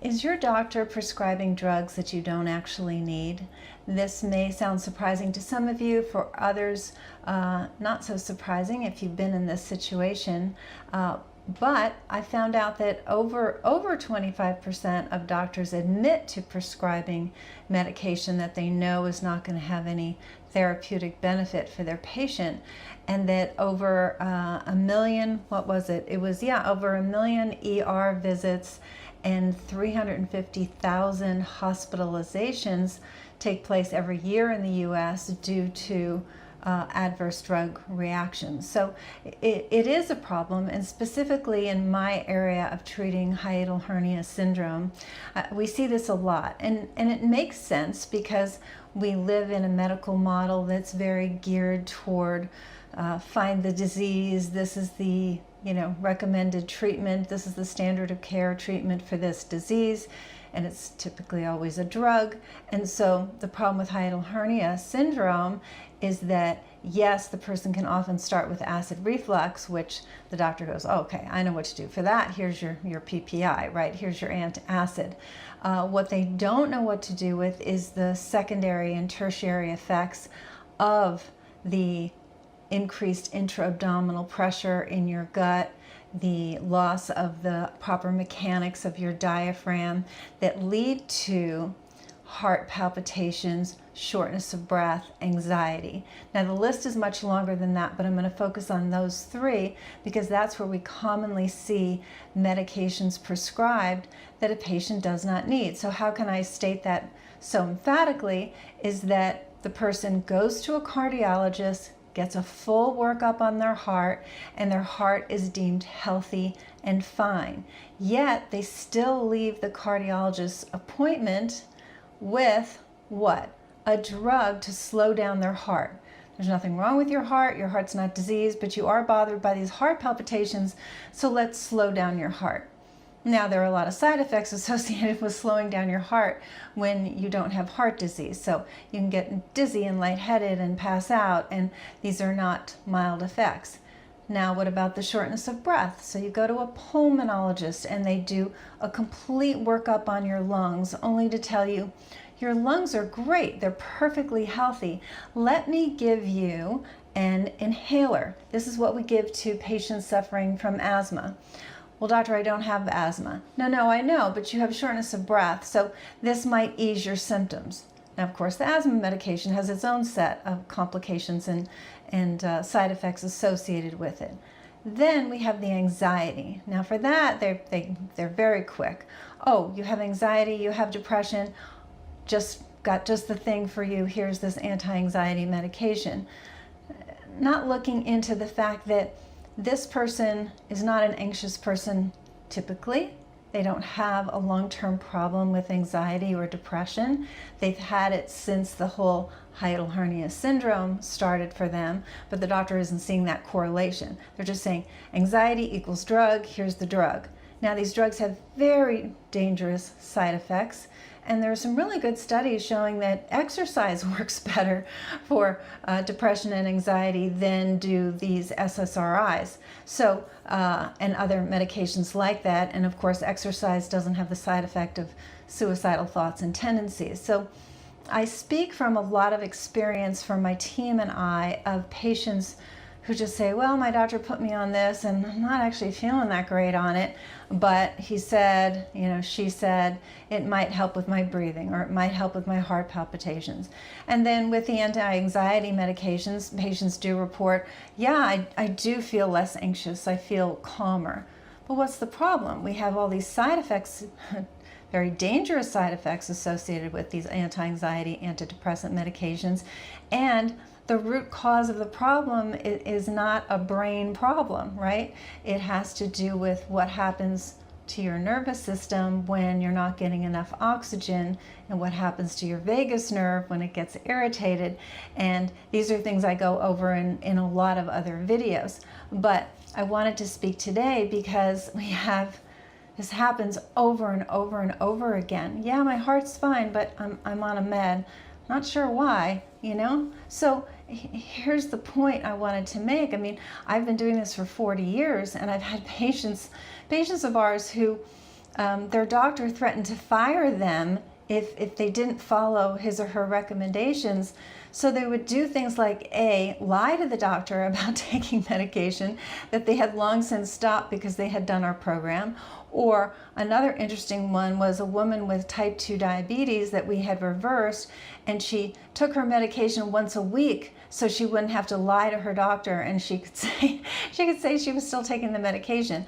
Is your doctor prescribing drugs that you don't actually need? This may sound surprising to some of you, for others not so surprising if you've been in this situation. But I found out that over 25% of doctors admit to prescribing medication that they know is not going to have any therapeutic benefit for their patient, and that over a million, what was it? It was, yeah, over 1 million ER visits and 350,000 hospitalizations take place every year in the US due to adverse drug reactions. So it is a problem, and specifically in my area of treating hiatal hernia syndrome, we see this a lot, and it makes sense because we live in a medical model that's very geared toward find the disease. This is the recommended treatment. This is the standard of care treatment for this disease, and it's typically always a drug. And so the problem with hiatal hernia syndrome is that, yes, the person can often start with acid reflux, which the doctor goes, oh, okay, I know what to do for that. Here's your PPI, right? Here's your antacid. What they don't know what to do with is the secondary and tertiary effects of the increased intra-abdominal pressure in your gut, the loss of the proper mechanics of your diaphragm that lead to heart palpitations, shortness of breath, anxiety. Now the list is much longer than that, but I'm going to focus on those three because that's where we commonly see medications prescribed that a patient does not need. So how can I state that so emphatically is that the person goes to a cardiologist, gets a full workup on their heart, and their heart is deemed healthy and fine. Yet they still leave the cardiologist's appointment with what? A drug to slow down their heart. There's nothing wrong with your heart's not diseased, but you are bothered by these heart palpitations, so let's slow down your heart. Now, there are a lot of side effects associated with slowing down your heart when you don't have heart disease. So you can get dizzy and lightheaded and pass out, and these are not mild effects. Now, what about the shortness of breath? So you go to a pulmonologist and they do a complete workup on your lungs, only to tell you, your lungs are great, they're perfectly healthy. Let me give you an inhaler. This is what we give to patients suffering from asthma. Well, doctor, I don't have asthma. No, I know, but you have shortness of breath, so this might ease your symptoms. Now, of course, the asthma medication has its own set of complications and side effects associated with it. Then we have the anxiety. Now, for that, they're very quick. Oh, you have anxiety, you have depression, got just the thing for you. Here's this anti-anxiety medication. Not looking into the fact that this person is not an anxious person typically. They don't have a long-term problem with anxiety or depression. They've had it since the whole hiatal hernia syndrome started for them, but the doctor isn't seeing that correlation. They're just saying anxiety equals drug, here's the drug. Now, these drugs have very dangerous side effects, and there are some really good studies showing that exercise works better for depression and anxiety than do these SSRIs. So, and other medications like that. And of course, exercise doesn't have the side effect of suicidal thoughts and tendencies. So I speak from a lot of experience from my team and I of patients who just say, well, my doctor put me on this and I'm not actually feeling that great on it, but he said, she said, it might help with my breathing or it might help with my heart palpitations. And then with the anti-anxiety medications, patients do report, yeah, I do feel less anxious, I feel calmer. But what's the problem? We have all these side effects, very dangerous side effects associated with these anti-anxiety, antidepressant medications, and the root cause of the problem is not a brain problem, right? It has to do with what happens to your nervous system when you're not getting enough oxygen, and what happens to your vagus nerve when it gets irritated. And these are things I go over in a lot of other videos. But I wanted to speak today because this happens over and over and over again. Yeah, my heart's fine, but I'm on a med. Not sure why, So here's the point I wanted to make. I mean, I've been doing this for 40 years, and I've had patients of ours who their doctor threatened to fire them if they didn't follow his or her recommendations. So they would do things like lie to the doctor about taking medication that they had long since stopped because they had done our program. Or another interesting one was a woman with type 2 diabetes that we had reversed, and she took her medication once a week so she wouldn't have to lie to her doctor, and she could say she was still taking the medication.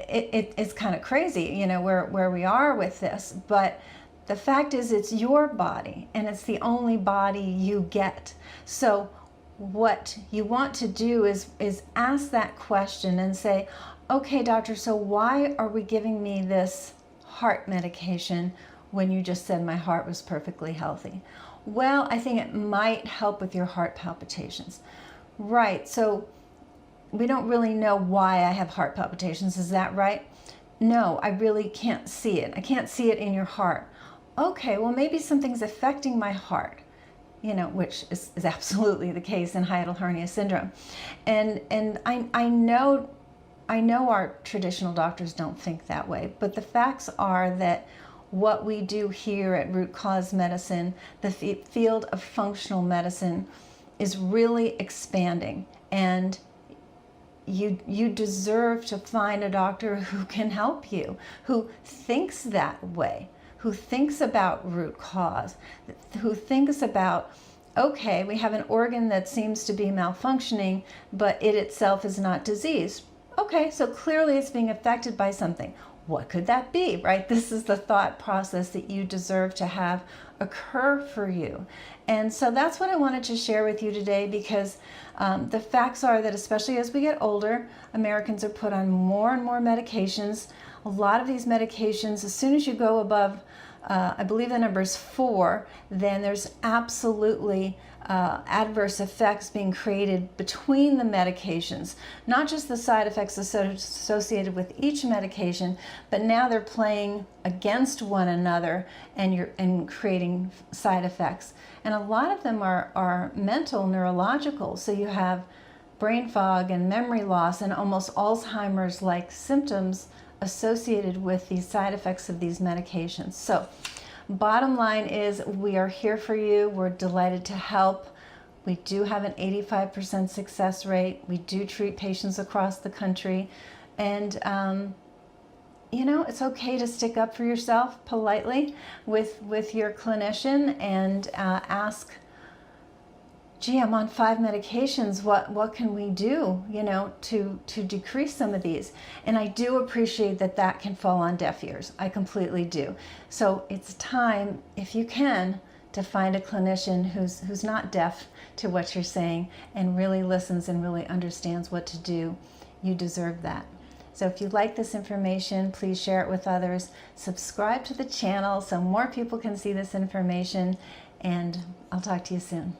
It's kind of crazy, where we are with this, but the fact is it's your body, and it's the only body you get. So what you want to do is ask that question and say, okay, doctor, so why are we giving me this heart medication when you just said my heart was perfectly healthy? Well, I think it might help with your heart palpitations. Right, so we don't really know why I have heart palpitations, is that right? No, I really can't see it. I can't see it in your heart. Okay, well maybe something's affecting my heart, which is absolutely the case in hiatal hernia syndrome. And I know our traditional doctors don't think that way, but the facts are that what we do here at Root Cause Medicine, the field of functional medicine, is really expanding, and you deserve to find a doctor who can help you, who thinks that way, who thinks about root cause, who thinks about, okay, we have an organ that seems to be malfunctioning, but it itself is not diseased. Okay, so clearly it's being affected by something. What could that be, right? This is the thought process that you deserve to have occur for you. And so that's what I wanted to share with you today, because the facts are that especially as we get older, Americans are put on more and more medications. A lot of these medications, as soon as you go above, I believe the number is 4, then there's absolutely adverse effects being created between the medications. Not just the side effects associated with each medication, but now they're playing against one another and creating side effects. And a lot of them are mental, neurological. So you have brain fog and memory loss and almost Alzheimer's-like symptoms associated with these side effects of these medications. So bottom line is, we are here for you. We're delighted to help. We do have an 85% success rate. We do treat patients across the country. And, it's okay to stick up for yourself politely with your clinician and ask, gee, I'm on 5 medications. What can we do, to decrease some of these? And I do appreciate that can fall on deaf ears. I completely do. So it's time, if you can, to find a clinician who's not deaf to what you're saying and really listens and really understands what to do. You deserve that. So if you like this information, please share it with others. Subscribe to the channel so more people can see this information, and I'll talk to you soon.